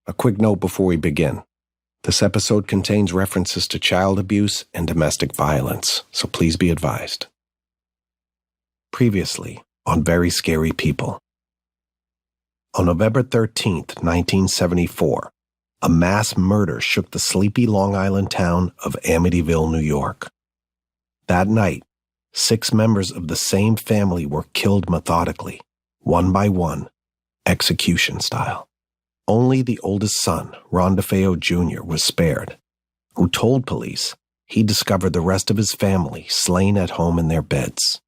A quick note before we begin. This episode contains references to child abuse and domestic violence, so please be advised. Previously on Very Scary People. On November 13th, 1974, a mass murder shook the sleepy Long Island town of Amityville, New York. That night, 6 members of the same family were killed methodically, one by one, execution style. Only the oldest son, Ron DeFeo Jr., was spared, who told police he discovered the rest of his family slain at home in their beds.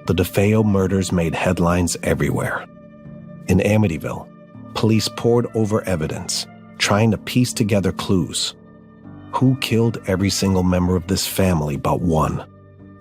The DeFeo murders made headlines everywhere. In Amityville, police pored over evidence, trying to piece together clues. Who killed every single member of this family but one?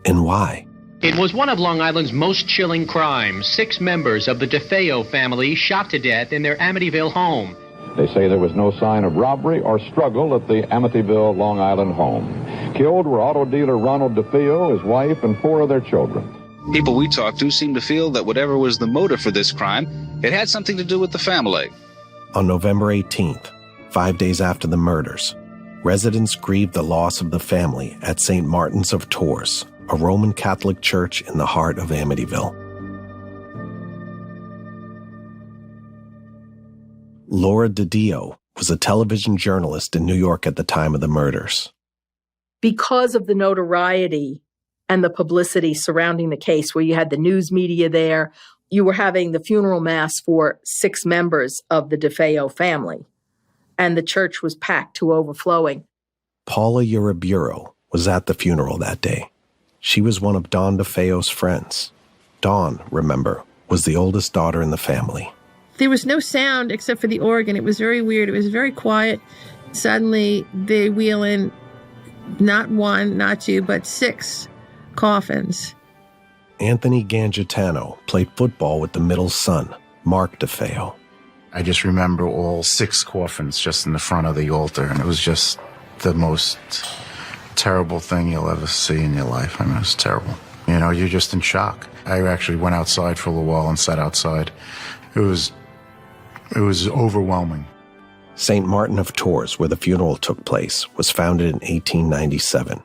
And why? It was one of Long Island's most chilling crimes. 6 members of the DeFeo family shot to death in their Amityville home. They say there was no sign of robbery or struggle at the Amityville, Long Island home. Killed were auto dealer Ronald DeFeo, his wife, and 4 of their children. People we talked to seemed to feel that whatever was the motive for this crime, it had something to do with the family. On November 18th, 5 days after the murders, residents grieved the loss of the family at St. Martin's of Tours, a Roman Catholic church in the heart of Amityville. Laura DeFeo was a television journalist in New York at the time of the murders. Because of the notoriety and the publicity surrounding the case, where you had the news media there, you were having the funeral mass for 6 members of the DeFeo family, and the church was packed to overflowing. Paula Uriburo was at the funeral that day. She was one of Don DeFeo's friends. Dawn, remember, was the oldest daughter in the family. There was no sound except for the organ. It was very weird. It was very quiet. Suddenly, they wheel in not 1, not 2, but 6 coffins. Anthony Gangitano played football with the middle son, Mark DeFeo. I just remember all 6 coffins just in the front of the altar, and it was just the most terrible thing you'll ever see in your life. I mean, it's terrible. You know, you're just in shock. I actually went outside for a little while and sat outside. It was overwhelming. St. Martin of Tours, where the funeral took place, was founded in 1897.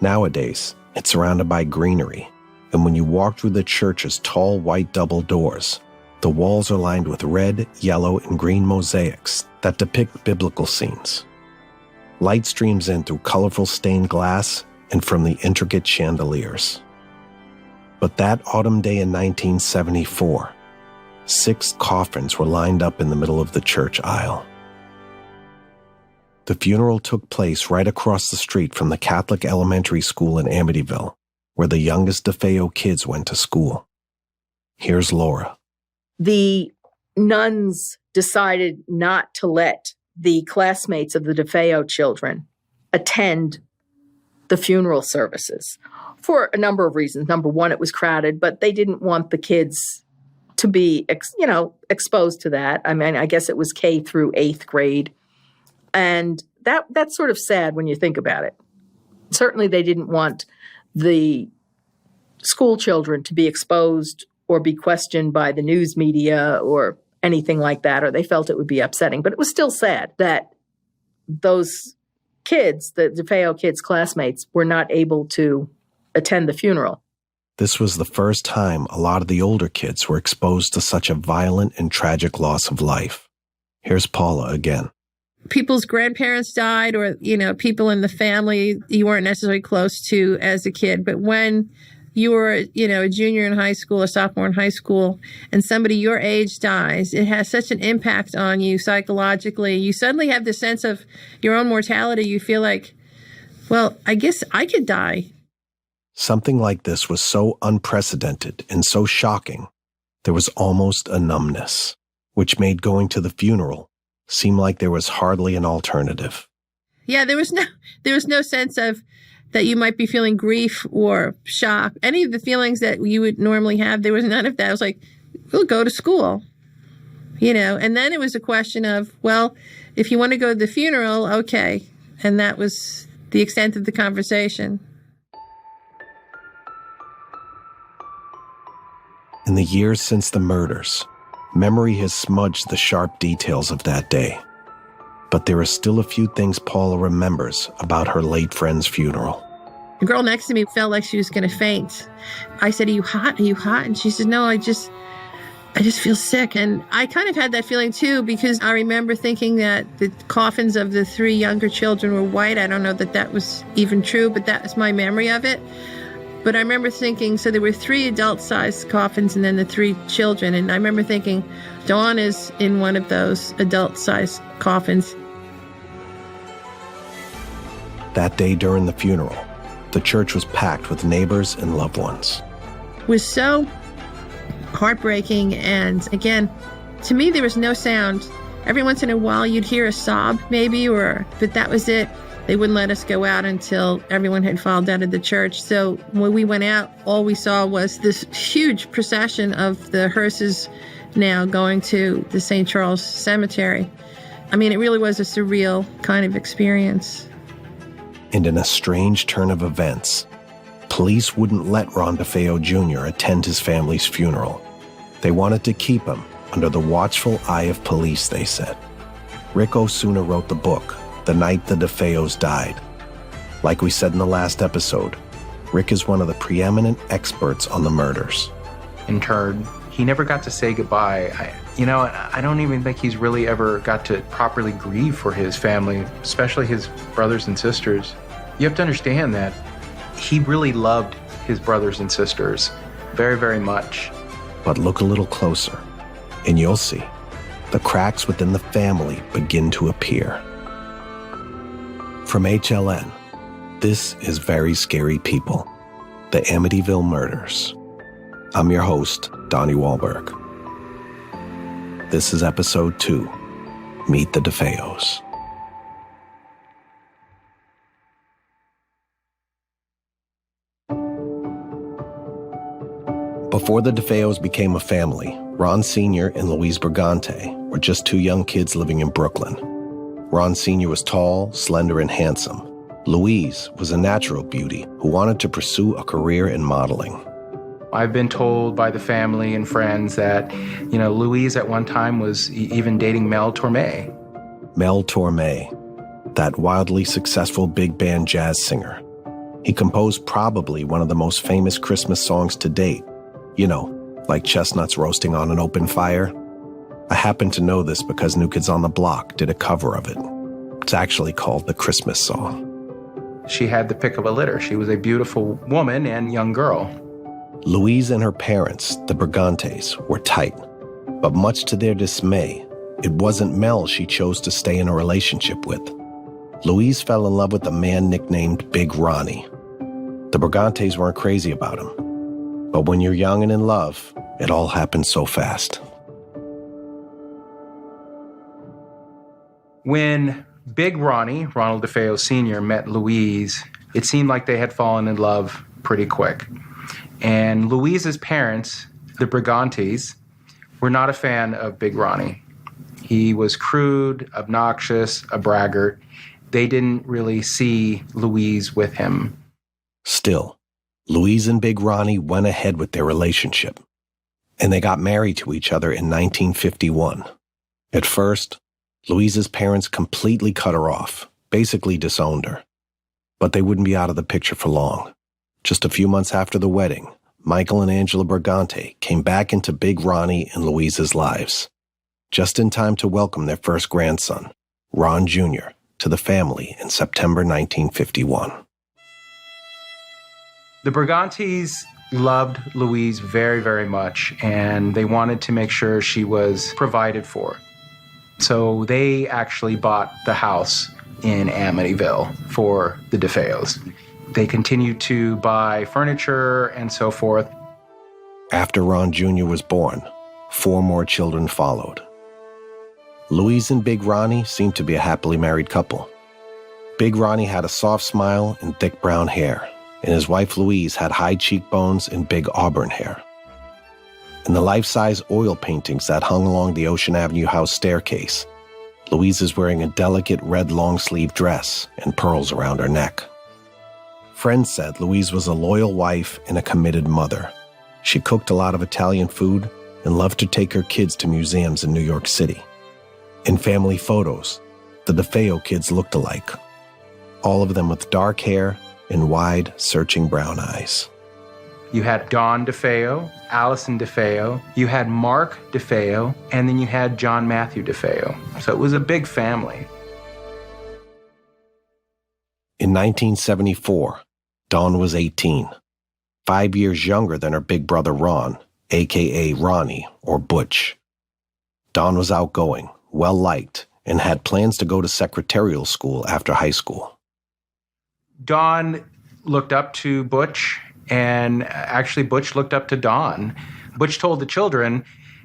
Nowadays, it's surrounded by greenery, and when you walk through the church's tall white double doors, the walls are lined with red, yellow, and green mosaics that depict biblical scenes. Light streams in through colorful stained glass and from the intricate chandeliers. But that autumn day in 1974, 6 coffins were lined up in the middle of the church aisle. The funeral took place right across the street from the Catholic elementary school in Amityville, where the youngest DeFeo kids went to school. Here's Laura. The nuns decided not to let the classmates of the DeFeo children attend the funeral services for a number of reasons. Number one, it was crowded, but they didn't want the kids to be, exposed to that. I mean, I guess it was K through 8th grade. And that's sort of sad when you think about it. Certainly they didn't want the school children to be exposed or be questioned by the news media or anything like that, or they felt it would be upsetting. But it was still sad that those kids, the DeFeo kids' classmates, were not able to attend the funeral. This was the first time a lot of the older kids were exposed to such a violent and tragic loss of life. Here's Paula again. People's grandparents died, or, people in the family you weren't necessarily close to as a kid. But when you were, a junior in high school or sophomore in high school, and somebody your age dies, it has such an impact on you psychologically. You suddenly have this sense of your own mortality. You feel like, well, I guess I could die. Something like this was so unprecedented and so shocking, there was almost a numbness, which made going to the funeral seem like there was hardly an alternative. Yeah, there was no sense of that you might be feeling grief or shock. Any of the feelings that you would normally have, there was none of that. I was like, we'll go to school, And then it was a question of, well, if you want to go to the funeral, okay. And that was the extent of the conversation. In the years since the murders, memory has smudged the sharp details of that day. But there are still a few things Paula remembers about her late friend's funeral. The girl next to me felt like she was going to faint. I said, "Are you hot? Are you hot?" And she said, "No, I just feel sick." And I kind of had that feeling too, because I remember thinking that the coffins of the 3 younger children were white. I don't know that that was even true, but that was my memory of it. But I remember thinking, so there were 3 adult-sized coffins and then the 3 children. And I remember thinking, Dawn is in one of those adult-sized coffins. That day during the funeral, the church was packed with neighbors and loved ones. It was so heartbreaking. And again, to me, there was no sound. Every once in a while, you'd hear a sob maybe, but that was it. They wouldn't let us go out until everyone had filed out of the church. So when we went out, all we saw was this huge procession of the hearses now going to the St. Charles Cemetery. I mean, it really was a surreal kind of experience. And in a strange turn of events, police wouldn't let Ron DeFeo Jr. attend his family's funeral. They wanted to keep him under the watchful eye of police, they said. Rick Osuna wrote the book, The Night the DeFeos Died. Like we said in the last episode, Rick is one of the preeminent experts on the murders. Interred. He never got to say goodbye. I don't even think he's really ever got to properly grieve for his family, especially his brothers and sisters. You have to understand that he really loved his brothers and sisters very, very much. But look a little closer, and you'll see the cracks within the family begin to appear. From HLN, this is Very Scary People, the Amityville Murders. I'm your host, Donnie Wahlberg. This is Episode 2, Meet the DeFeos. Before the DeFeos became a family, Ron Sr. and Louise Brigante were just 2 young kids living in Brooklyn. Ron Sr. was tall, slender, and handsome. Louise was a natural beauty who wanted to pursue a career in modeling. I've been told by the family and friends that, Louise at one time was even dating Mel Torme. Mel Torme, that wildly successful big band jazz singer. He composed probably one of the most famous Christmas songs to date. Like chestnuts roasting on an open fire. I happen to know this because New Kids on the Block did a cover of it. It's actually called The Christmas Song. She had the pick of a litter. She was a beautiful woman and young girl. Louise and her parents, the Brigantes, were tight. But much to their dismay, it wasn't Mel she chose to stay in a relationship with. Louise fell in love with a man nicknamed Big Ronnie. The Brigantes weren't crazy about him. But when you're young and in love, it all happens so fast. When Big Ronnie, Ronald DeFeo Sr., met Louise, it seemed like they had fallen in love pretty quick. And Louise's parents, the Brigantes, were not a fan of Big Ronnie. He was crude, obnoxious, a braggart. They didn't really see Louise with him. Still, Louise and Big Ronnie went ahead with their relationship, and they got married to each other in 1951. At first, Louise's parents completely cut her off, basically disowned her. But they wouldn't be out of the picture for long. Just a few months after the wedding, Michael and Angela Brigante came back into Big Ronnie and Louise's lives, just in time to welcome their first grandson, Ron Jr., to the family in September 1951. The Brigantes loved Louise very, very much, and they wanted to make sure she was provided for. So they actually bought the house in Amityville for the DeFeos. They continued to buy furniture and so forth. After Ron Jr. was born, 4 more children followed. Louise and Big Ronnie seemed to be a happily married couple. Big Ronnie had a soft smile and thick brown hair, and his wife Louise had high cheekbones and big auburn hair. In the life-size oil paintings that hung along the Ocean Avenue house staircase, Louise is wearing a delicate red long-sleeve dress and pearls around her neck. Friends said Louise was a loyal wife and a committed mother. She cooked a lot of Italian food and loved to take her kids to museums in New York City. In family photos, the DeFeo kids looked alike, all of them with dark hair and wide, searching brown eyes. You had Don DeFeo, Allison DeFeo, you had Mark DeFeo, and then you had John Matthew DeFeo. So it was a big family. In 1974, Dawn was 18, 5 years younger than her big brother Ron, a.k.a. Ronnie, or Butch. Dawn was outgoing, well-liked, and had plans to go to secretarial school after high school. Dawn looked up to Butch, and actually Butch looked up to Dawn. Butch told the children,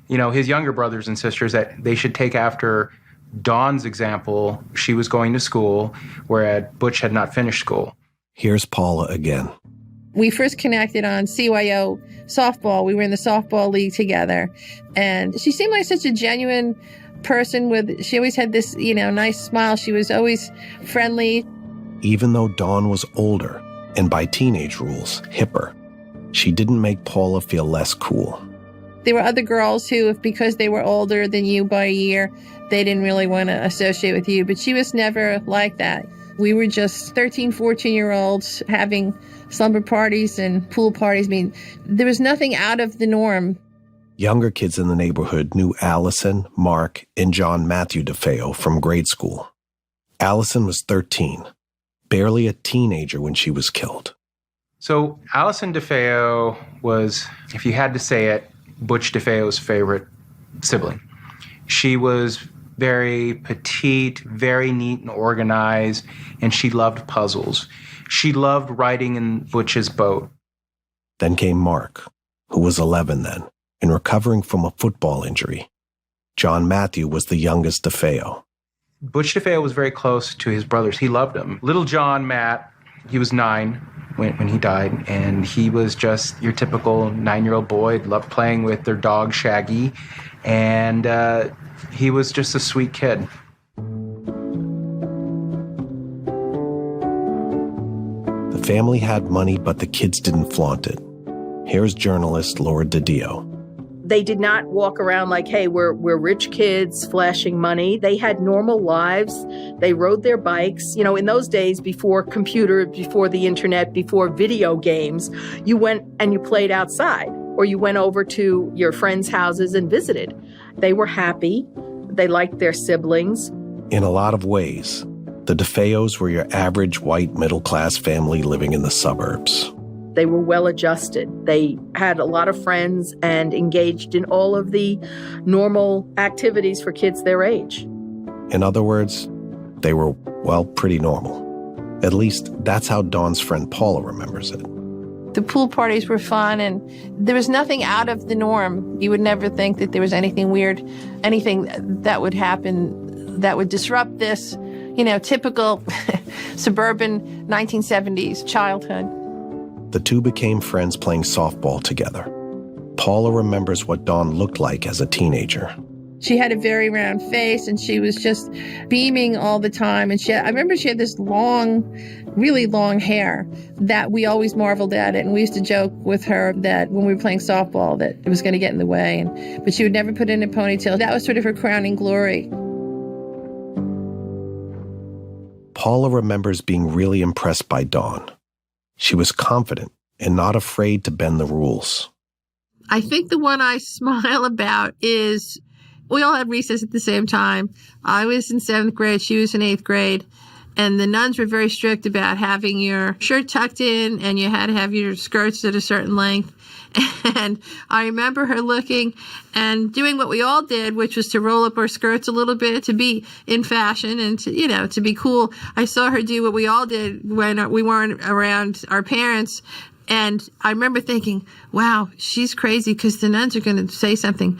his younger brothers and sisters, that they should take after Dawn's example. She was going to school, whereas Butch had not finished school. Here's Paula again. We first connected on CYO softball. We were in the softball league together. And she seemed like such a genuine person she always had this, nice smile. She was always friendly. Even though Dawn was older, and by teenage rules, hipper, she didn't make Paula feel less cool. There were other girls who, because they were older than you by a year, they didn't really want to associate with you. But she was never like that. We were just 13, 14-year-olds having slumber parties and pool parties. I mean, there was nothing out of the norm. Younger kids in the neighborhood knew Allison, Mark, and John Matthew DeFeo from grade school. Allison was 13, barely a teenager when she was killed. So Allison DeFeo was, if you had to say it, Butch DeFeo's favorite sibling. She was very petite, very neat and organized, and she loved puzzles. She loved riding in Butch's boat. Then came Mark, who was 11 then, and recovering from a football injury. John Matthew was the youngest DeFeo. Butch DeFeo was very close to his brothers. He loved them. Little John Matt, he was 9 when he died, and he was just your typical 9-year-old boy, loved playing with their dog Shaggy, and he was just a sweet kid. The family had money, but the kids didn't flaunt it. Here's journalist Laura DiDio. They did not walk around like, hey, we're rich kids flashing money. They had normal lives. They rode their bikes. In those days, before computers, before the internet, before video games, you went and you played outside, or you went over to your friends' houses and visited. They were happy. They liked their siblings. In a lot of ways, the DeFeos were your average white middle-class family living in the suburbs. They were well-adjusted. They had a lot of friends and engaged in all of the normal activities for kids their age. In other words, they were, pretty normal. At least that's how Dawn's friend Paula remembers it. The pool parties were fun, and there was nothing out of the norm. You would never think that there was anything weird, anything that would happen that would disrupt this, typical suburban 1970s childhood. The two became friends playing softball together. Paula remembers what Dawn looked like as a teenager. She had a very round face, and she was just beaming all the time. And I remember she had this long, really long hair that we always marveled at it. And we used to joke with her that when we were playing softball that it was going to get in the way. But she would never put it in a ponytail. That was sort of her crowning glory. Paula remembers being really impressed by Dawn. She was confident and not afraid to bend the rules. I think the one I smile about is we all had recess at the same time. I was in 7th grade. She was in 8th grade. And the nuns were very strict about having your shirt tucked in, and you had to have your skirts at a certain length. And I remember her looking and doing what we all did, which was to roll up our skirts a little bit to be in fashion and to be cool. I saw her do what we all did when we weren't around our parents. And I remember thinking, wow, she's crazy because the nuns are going to say something.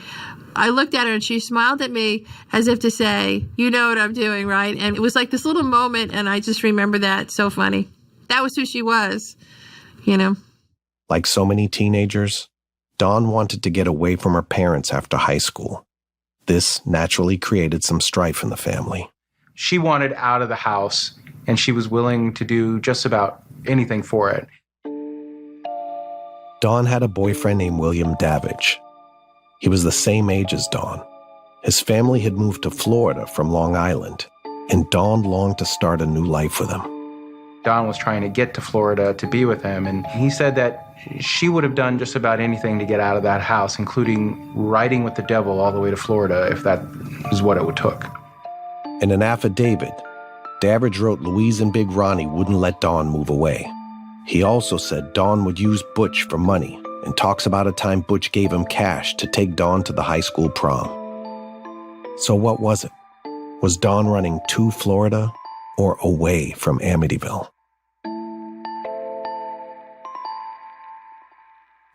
I looked at her and she smiled at me as if to say, you know what I'm doing, right? And it was like this little moment, and I just remember that. So funny. That was who she was, Like so many teenagers, Dawn wanted to get away from her parents after high school. This naturally created some strife in the family. She wanted out of the house, and she was willing to do just about anything for it. Dawn had a boyfriend named William Davidge. He was the same age as Dawn. His family had moved to Florida from Long Island, and Dawn longed to start a new life with him. Dawn was trying to get to Florida to be with him, and he said that she would have done just about anything to get out of that house, including riding with the devil all the way to Florida, if that is what it took. In an affidavit, Davidge wrote Louise and Big Ronnie wouldn't let Dawn move away. He also said Dawn would use Butch for money, and talks about a time Butch gave him cash to take Dawn to the high school prom. So what was it? Was Dawn running to Florida or away from Amityville?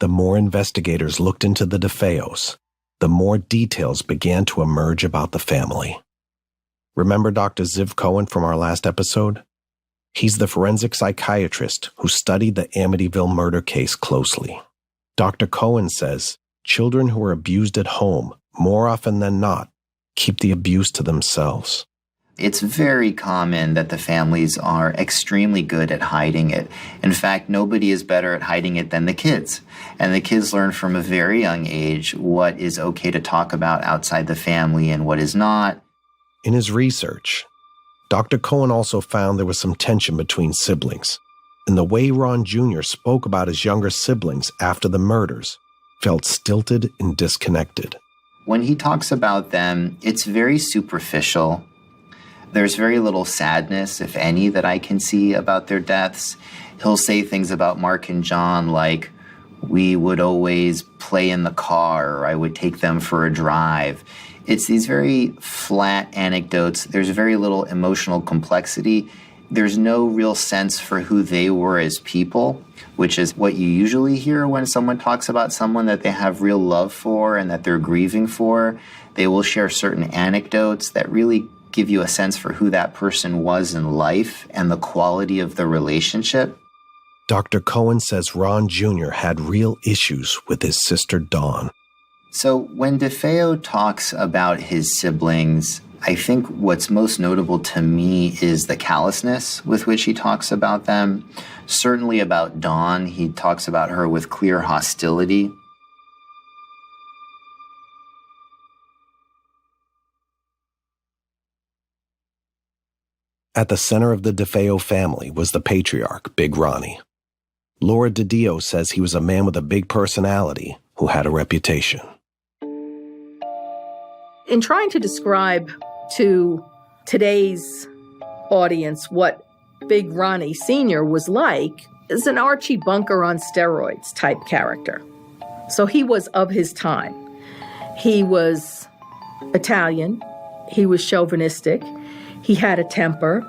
The more investigators looked into the DeFeos, the more details began to emerge about the family. Remember Dr. Ziv Cohen from our last episode? He's the forensic psychiatrist who studied the Amityville murder case closely. Dr. Cohen says children who are abused at home, more often than not, keep the abuse to themselves. It's very common that the families are extremely good at hiding it. In fact, nobody is better at hiding it than the kids. And the kids learn from a very young age what is okay to talk about outside the family and what is not. In his research, Dr. Cohen also found there was some tension between siblings, and the way Ron Jr. spoke about his younger siblings after the murders felt stilted and disconnected. When he talks about them, it's very superficial. There's very little sadness, if any, that I can see about their deaths. He'll say things about Mark and John like, we would always play in the car, or I would take them for a drive. It's these very flat anecdotes. There's very little emotional complexity. There's no real sense for who they were as people, which is what you usually hear when someone talks about someone that they have real love for and that they're grieving for. They will share certain anecdotes that really give you a sense for who that person was in life and the quality of the relationship. Dr. Cohen says Ron Jr. had real issues with his sister Dawn. So when DeFeo talks about his siblings, I think what's most notable to me is the callousness with which he talks about them. Certainly about Dawn, he talks about her with clear hostility. At the center of the DeFeo family was the patriarch, Big Ronnie. Laura DiDio says he was a man with a big personality who had a reputation. In trying to describe to today's audience what Big Ronnie Sr. was like, is an Archie Bunker on steroids type character. So he was of his time. He was Italian. He was chauvinistic. He had a temper.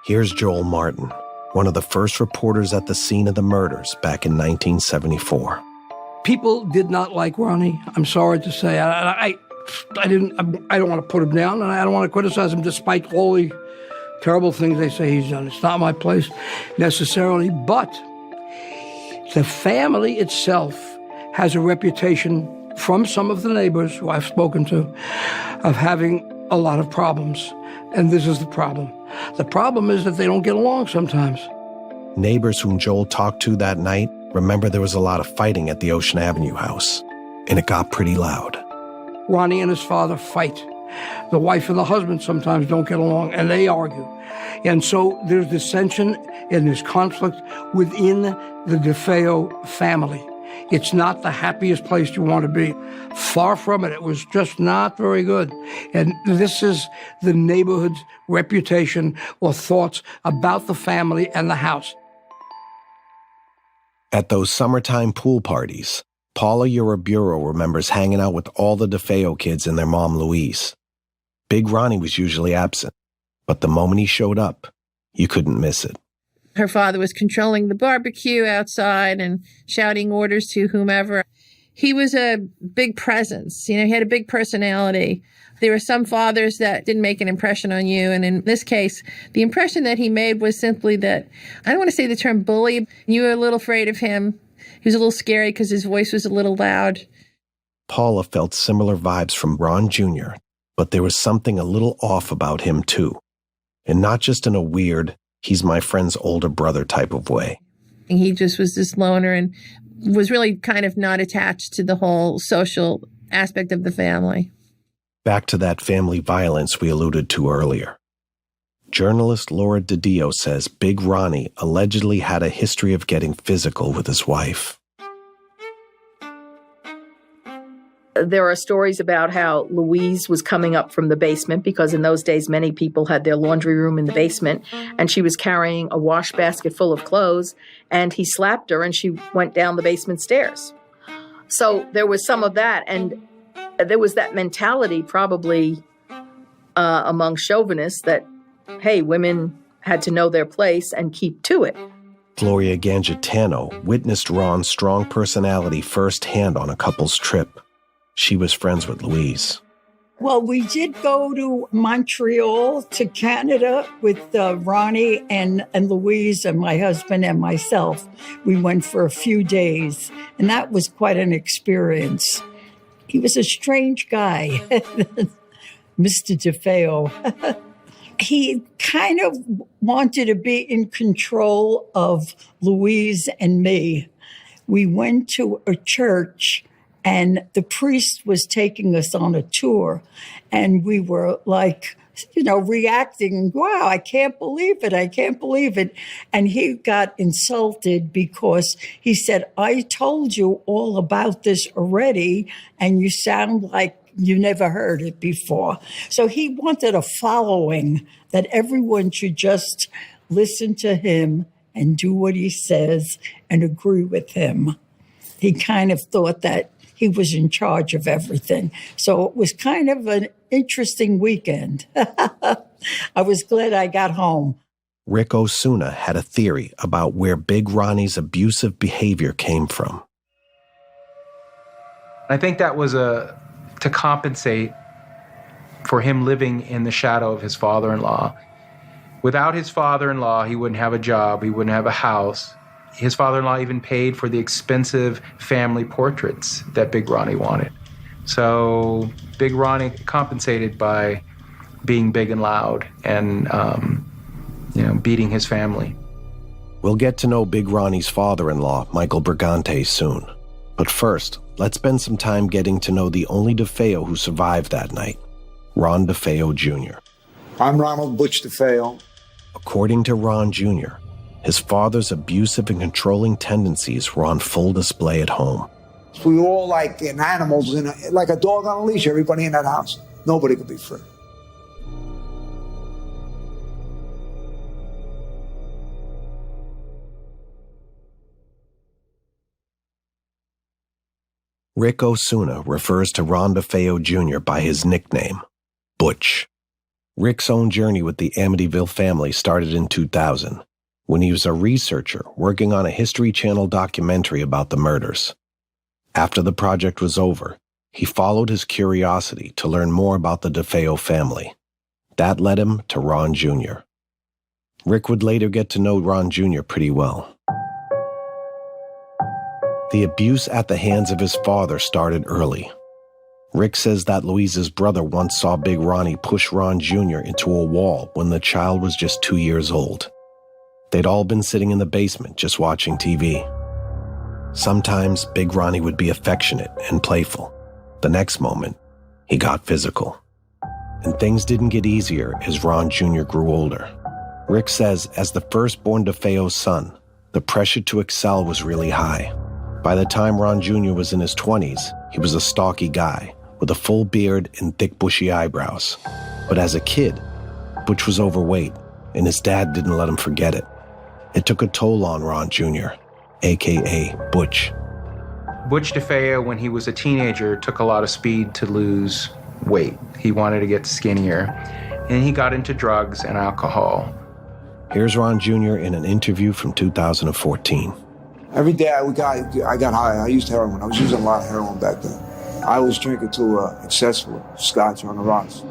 Here's Joel Martin, one of the first reporters at the scene of the murders back in 1974. People did not like Ronnie. I'm sorry to say. I don't want to put him down, and I don't want to criticize him despite all the terrible things they say he's done. It's not my place necessarily, but the family itself has a reputation from some of the neighbors who I've spoken to of having a lot of problems. And this is the problem. The problem is that they don't get along sometimes. Neighbors whom Joel talked to that night remember there was a lot of fighting at the Ocean Avenue house, and it got pretty loud. Ronnie and his father fight. The wife and the husband sometimes don't get along, and they argue. And so there's dissension and there's conflict within the DeFeo family. It's not the happiest place you want to be. Far from it. It was just not very good. And this is the neighborhood's reputation or thoughts about the family and the house. At those summertime pool parties, Paula Uraburo remembers hanging out with all the DeFeo kids and their mom, Louise. Big Ronnie was usually absent, but the moment he showed up, you couldn't miss it. Her father was controlling the barbecue outside and shouting orders to whomever. He was a big presence. You know, he had a big personality. There were some fathers that didn't make an impression on you. And in this case, the impression that he made was simply that, I don't want to say the term bully. You were a little afraid of him. He was a little scary because his voice was a little loud. Paula felt similar vibes from Ron Jr., but there was something a little off about him too. And not just in a weird, he's my friend's older brother type of way. He just was this loner. And was really kind of not attached to the whole social aspect of the family. Back to that family violence we alluded to earlier. Journalist Laura DiDio says Big Ronnie allegedly had a history of getting physical with his wife. There are stories about how Louise was coming up from the basement, because in those days many people had their laundry room in the basement, and she was carrying a wash basket full of clothes, and he slapped her and she went down the basement stairs. So there was some of that, and there was that mentality probably among chauvinists that, hey, women had to know their place and keep to it. Gloria Gangitano witnessed Ron's strong personality firsthand on a couple's trip. She was friends with Louise. Well, we did go to Montreal, to Canada, with Ronnie and Louise and my husband and myself. We went for a few days, and that was quite an experience. He was a strange guy, Mr. DeFeo. He kind of wanted to be in control of Louise and me. We went to a church, and the priest was taking us on a tour, and we were like, reacting, wow, I can't believe it, I can't believe it. And he got insulted because he said, I told you all about this already, and you sound like you never heard it before. So he wanted a following, that everyone should just listen to him and do what he says and agree with him. He kind of thought that he was in charge of everything. So it was kind of an interesting weekend. I was glad I got home. Rick Osuna had a theory about where Big Ronnie's abusive behavior came from. I think that was to compensate for him living in the shadow of his father-in-law. Without his father-in-law, he wouldn't have a job, he wouldn't have a house. His father-in-law even paid for the expensive family portraits that Big Ronnie wanted. So Big Ronnie compensated by being big and loud and, beating his family. We'll get to know Big Ronnie's father-in-law, Michael Brigante, soon. But first, let's spend some time getting to know the only DeFeo who survived that night, Ron DeFeo Jr. I'm Ronald Butch DeFeo. According to Ron Jr., his father's abusive and controlling tendencies were on full display at home. We were all like animals, like a dog on a leash, everybody in that house. Nobody could be free. Rick Osuna refers to Ron DeFeo Jr. by his nickname, Butch. Rick's own journey with the Amityville family started in 2000, when he was a researcher working on a History Channel documentary about the murders. After the project was over, he followed his curiosity to learn more about the DeFeo family. That led him to Ron Jr. Rick would later get to know Ron Jr. pretty well. The abuse at the hands of his father started early. Rick says that Louise's brother once saw Big Ronnie push Ron Jr. into a wall when the child was just 2 years old. They'd all been sitting in the basement just watching TV. Sometimes Big Ronnie would be affectionate and playful. The next moment, he got physical. And things didn't get easier as Ron Jr. grew older. Rick says as the firstborn DeFeo's son, the pressure to excel was really high. By the time Ron Jr. was in his 20s, he was a stocky guy with a full beard and thick bushy eyebrows. But as a kid, Butch was overweight, and his dad didn't let him forget it. It took a toll on Ron Jr., a.k.a. Butch. Butch DeFeo, when he was a teenager, took a lot of speed to lose weight. He wanted to get skinnier, and he got into drugs and alcohol. Here's Ron Jr. in an interview from 2014. Every day I got high. I used heroin. I was using a lot of heroin back then. I was drinking to excess with scotch on the rocks.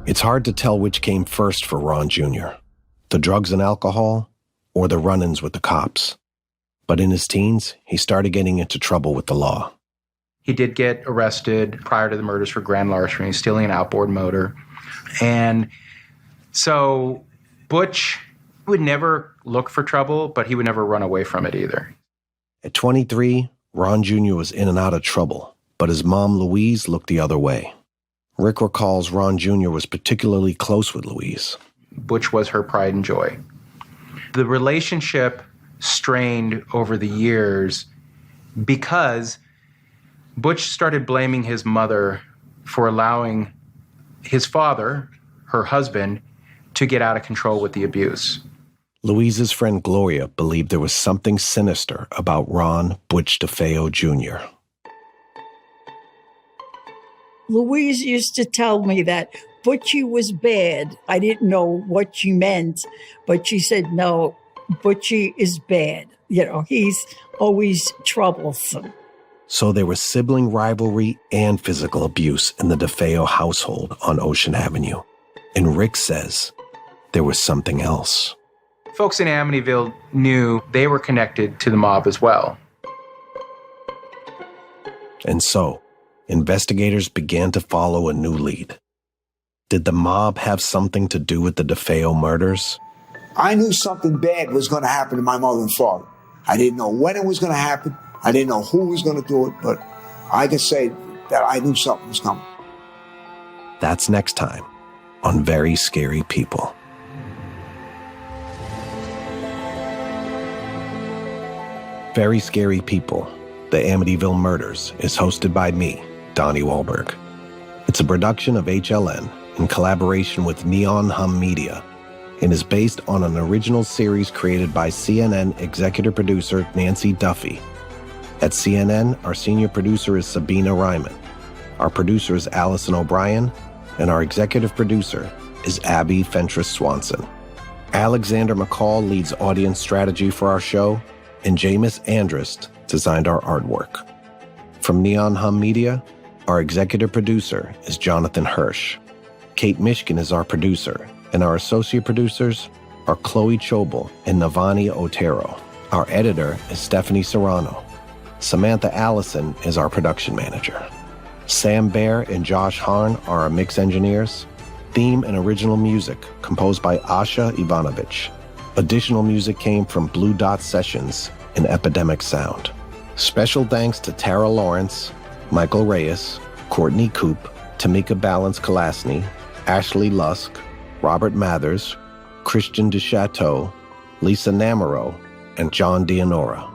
It's hard to tell which came first for Ron Jr., the drugs and alcohol, or the run-ins with the cops. But in his teens, he started getting into trouble with the law. He did get arrested prior to the murders for grand larceny, stealing an outboard motor. And so Butch He would never look for trouble, but he would never run away from it either. At 23, Ron Jr. was in and out of trouble, but his mom, Louise, looked the other way. Rick recalls Ron Jr. was particularly close with Louise. Butch was her pride and joy. The relationship strained over the years because Butch started blaming his mother for allowing his father, her husband, to get out of control with the abuse. Louise's friend Gloria believed there was something sinister about Ron Butch DeFeo Jr. Louise used to tell me that Butchie was bad. I didn't know what she meant, but she said, no, Butchie is bad. He's always troublesome. So there was sibling rivalry and physical abuse in the DeFeo household on Ocean Avenue. And Rick says there was something else. Folks in Amityville knew they were connected to the mob as well. And so, investigators began to follow a new lead. Did the mob have something to do with the DeFeo murders? I knew something bad was going to happen to my mother and father. I didn't know when it was going to happen. I didn't know who was going to do it, but I can say that I knew something was coming. That's next time on Very Scary People. Very Scary People, The Amityville Murders is hosted by me, Donnie Wahlberg. It's a production of HLN in collaboration with Neon Hum Media and is based on an original series created by CNN executive producer Nancy Duffy. At CNN, our senior producer is Sabina Ryman. Our producer is Allison O'Brien, and our executive producer is Abby Fentress Swanson. Alexander McCall leads audience strategy for our show, and Jameis Andrist designed our artwork. From Neon Hum Media, our executive producer is Jonathan Hirsch. Kate Mishkin is our producer, and our associate producers are Chloe Chobel and Navani Otero. Our editor is Stephanie Serrano. Samantha Allison is our production manager. Sam Baer and Josh Harn are our mix engineers. Theme and original music composed by Asha Ivanovich. Additional music came from Blue Dot Sessions and Epidemic Sound. Special thanks to Tara Lawrence, Michael Reyes, Courtney Coop, Tamika Balance-Kalasny, Ashley Lusk, Robert Mathers, Christian DeChateau, Lisa Namaro, and John Dianora.